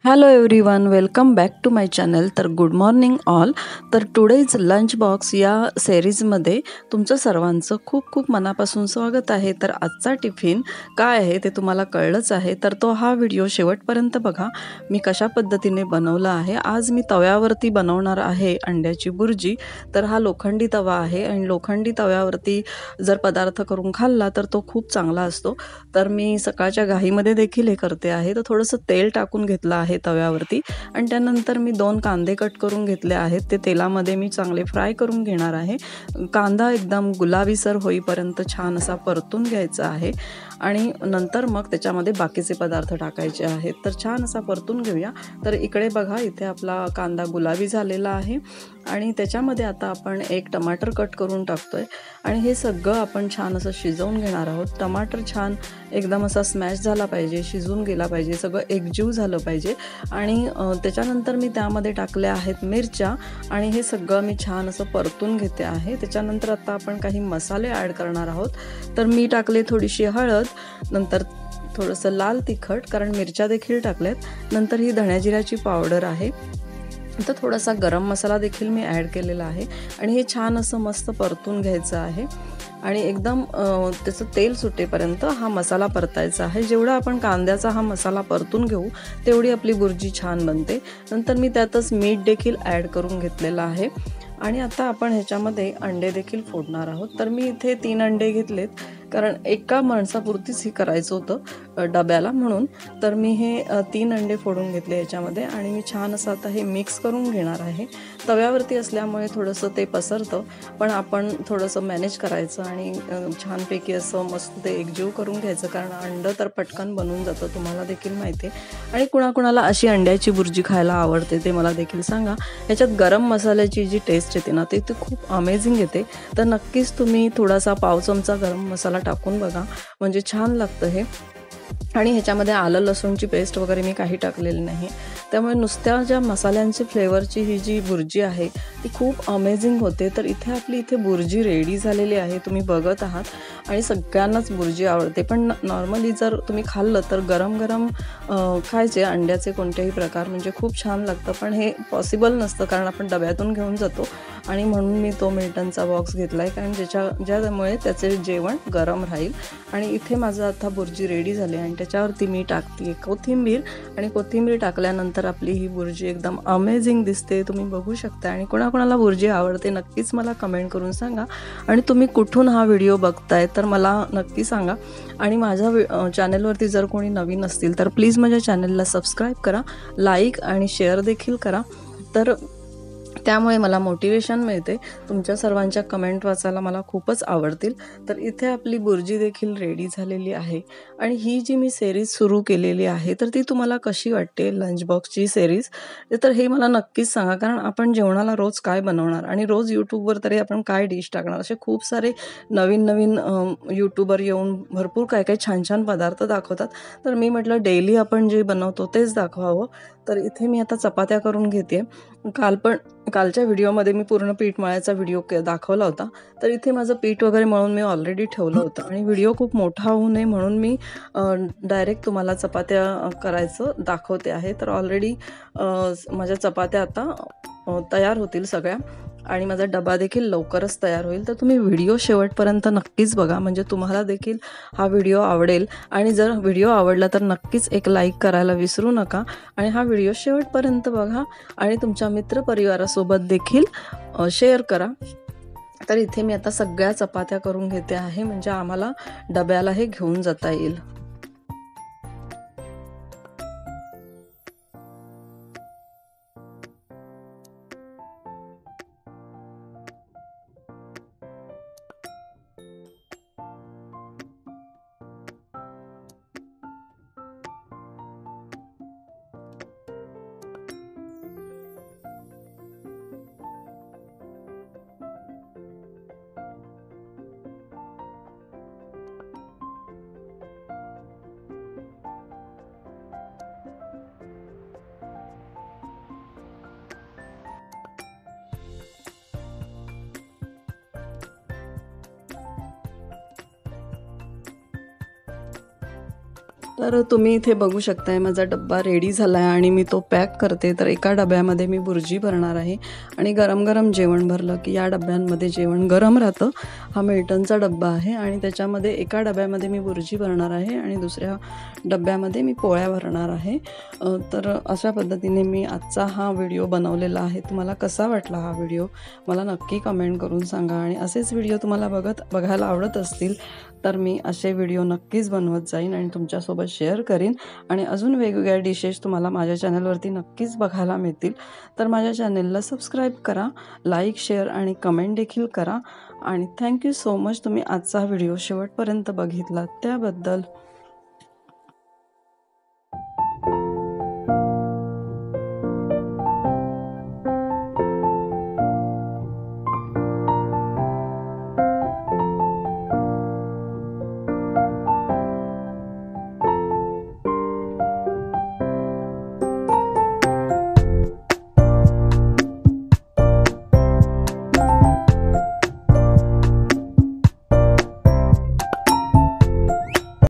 Hello everyone, welcome back to my channel. तर good morning all. तर today's lunch box या सिरीजमध्ये तुमचं सर्वांचं खूप खूप मनापासून स्वागत आहे. तर आजचा टिफिन काय आहे ते तुम्हाला कळलंच आहे, तर तो हा व्हिडिओ शेवटपर्यंत बघा. मी कशा पद्धतीने बनवला आहे. आज मी तव्यावरती बनवणार आहे अंड्याची बुर्जी. तर हा लोखंडी तवा आहे आणि लोखंडी तव्यावरती जर पदार्थ करून खाल्ला तर तो खूप चांगला असतो. तर मी सकाळच्या घाईमध्ये देखील हे करते आहे. तर थोडंसं तेल टाकून घेतलं आहे तव्यावरती आणि त्यानंतर मी 2 कांदे कट करून घेतले आहेत. ते तेलामध्ये मी चांगले फ्राय करून घेणार आहे. कांदा एकदम गुलाबीसर होईपर्यंत छान असा परतून घ्यायचा आहे आणि नंतर मग त्याच्यामध्ये बाकीचे पदार्थ टाकायचे आहेत. तर छान असा परतून घेऊया. तर इकडे बघा, इथे आपला कांदा गुलाबी झालेला आहे आणि त्याच्यामध्ये आता आपण एक टमाटर कट करून टाकतोय आणि हे सगळं आपण छान असं शिजवून घेणार आहोत. टमाटर छान एकदम असा स्मॅश झाला पाहिजे, शिजून गेला पाहिजे, सगळं एकजीव झालं पाहिजे. आणि त्याच्यानंतर मी त्यामध्ये टाकल्या आहेत मिरच्या आणि हे सगळं मी छान असं परतून घेते आहे. त्याच्यानंतर आता आपण काही मसाले ॲड करणार आहोत. तर मी टाकले थोडीशी हळद, नंतर थोडंसं लाल तिखट, कारण मिरच्या देखील टाकल्यात. नंतर ही धण्याजिऱ्याची पावडर आहे. तर थोडासा गरम मसाला देखील मी ॲड केलेला आहे आणि हे छान असं मस्त परतून घ्यायचं आहे आणि एकदम त्याचं तेल सुटेपर्यंत हा मसाला परतायचा आहे. जेवढा आपण कांद्याचा हा मसाला परतून घेऊ तेवढी आपली बुर्जी छान बनते. नंतर मी त्यातच मीठ देखील ॲड करून घेतलेलं आहे आणि आता आपण ह्याच्यामध्ये अंडे देखील फोडणार आहोत. तर मी इथे 3 अंडे घेतलेत, कारण एका माणसापुरतीच हे करायचं होतं डब्याला, म्हणून तर मी हे 3 अंडे फोडून घेतले याच्यामध्ये आणि मी छान असं आता हे मिक्स करून घेणार आहे. तव्यावरती असल्यामुळे थोडंसं ते पसरतं, पण आपण थोडंसं मॅनेज करायचं आणि छानपैकी असं मस्त ते एकजीव करून घ्यायचं, कारण अंडं तर पटकन बनून जातं, तुम्हाला देखील माहिती आहे. आणि कुणाकुणाला अशी अंड्याची बुर्जी खायला आवडते ते मला देखील सांगा. ह्याच्यात गरम मसाल्याची जी टेस्ट येते ना, ते खूप अमेझिंग येते. तर नक्कीच तुम्ही थोडासा पाव चमचा गरम मसाला टाकून बघा, म्हणजे छान लागतं हे. आणि ह्याच्यामध्ये आलं लसूणची पेस्ट वगैरे मी काही टाकलेली नाही, त्यामुळे नुसत्या ज्या मसाल्यांची फ्लेवरची ही जी बुर्जी आहे ती खूप अमेझिंग होते. तर इथे बुर्जी रेडी झालेली आहे, तुम्ही बघत आहात आणि सगळ्यांनाच बुर्जी आवडते. पण नॉर्मली जर तुम्ही खाल्लं तर गरम गरम खायचे अंड्याचे कोणतेही प्रकार, म्हणजे खूप छान लागतं. पण हे पॉसिबल नसतं, कारण आपण डब्यातून घेऊन जातो आणि म्हणून मी तो मिल्टनचा बॉक्स घेतला आहे, कारण ज्यामुळे त्याचे जेवण गरम राहील. आणि इथे माझं आता बुर्जी रेडी झाली आणि त्याच्यावरती मी टाकते कोथिंबीर आणि कोथिंबीर टाकल्यानंतर आपली ही बुर्जी एकदम अमेझिंग दिसते, तुम्ही बघू शकता. आणि कोणाकोणाला बुर्जी आवडते नक्कीच मला कमेंट करून सांगा. आणि तुम्ही कुठून हा व्हिडिओ बघताय तर मला नक्की सांगा. आणि माझ्या चॅनलवरती जर कोणी नवीन असतील तर प्लीज माझ्या चॅनलला सबस्क्राईब करा, लाईक आणि शेअर देखील करा. तर त्यामुळे मला मोटिवेशन मिळते. तुमच्या सर्वांच्या कमेंट वाचायला मला खूपच आवडतील. तर इथे आपली बुर्जी देखील रेडी झालेली आहे आणि ही जी मी सिरीज सुरू केलेली आहे तर ती तुम्हाला कशी वाटते, लंच बॉक्सची सिरीज. तर हे मला नक्कीच सांगा, कारण आपण जेवणाला रोज काय बनवणार आणि रोज यूट्यूबवर तरी आपण काय डिश टाकणार. असे खूप सारे नवीन नवीन यूट्यूबर येऊन भरपूर काय काय छान छान पदार्थ दाखवतात. तर मी म्हटलं डेली आपण जे बनवतो तेच दाखवावं. तर इथे मी आता चपात्या करून घेते. कालच्या व्हिडिओमध्ये मी पूर्ण पीठ मळायचा व्हिडिओ दाखवला होता. तर इथे माझं पीठ वगैरे मळून मी ऑलरेडी ठेवलं होतं आणि व्हिडिओ खूप मोठा होऊ नये म्हणून मी डायरेक्ट तुम्हाला चपात्या करायचं दाखवते आहे. तर ऑलरेडी माझ्या चपात्या आता तयार होतील सगळ्या आणि माझा डबा देखील लवकरच तयार होईल. तर तुम्ही व्हिडिओ शेवटपर्यंत नक्कीच बघा, म्हणजे तुम्हाला देखील हा व्हिडिओ आवडेल. आणि जर व्हिडिओ आवडला तर नक्कीच एक लाईक करायला विसरू नका आणि हा व्हिडिओ शेवटपर्यंत बघा आणि तुमच्या मित्रपरिवारासोबत देखील शेअर करा. तर इथे मी आता सगळ्या चपात्या करून घेते आहे, म्हणजे आम्हाला डब्याला हे घेऊन जाता येईल. तर तुम्ही इथे बघू शकताय माझा डब्बा रेडी झाला आहे आणि मी तो पॅक करते. तर एका डब्यामध्ये मी बुर्जी भरणार आहे आणि गरम गरम जेवण भरलं की या डब्यांमध्ये जेवण गरम राहतं. हा मिल्टनचा डब्बा आहे आणि त्याच्यामध्ये एका डब्यामध्ये मी बुर्जी भरणार आहे आणि दुसऱ्या डब्यामध्ये मी पोळ्या भरणार आहे. तर अशा पद्धतीने मी आजचा हा व्हिडिओ बनवलेला आहे. तुम्हाला कसा वाटला हा व्हिडिओ मला नक्की कमेंट करून सांगा आणि असेच व्हिडिओ तुम्हाला बघायला आवडत असतील तर मी असे व्हिडिओ नक्कीच बनवत जाईन आणि तुमच्यासोबत शेअर करीन आणि अजून वेगवेगळ्या डिशेस तुम्हाला माझ्या चॅनलवरती नक्कीच बघायला मिळतील. तर माझ्या चॅनलला सबस्क्राईब करा, लाईक, शेअर आणि कमेंट देखील करा आणि थँक्यू सो मच तुम्ही आजचा व्हिडिओ शेवटपर्यंत बघितला त्याबद्दल.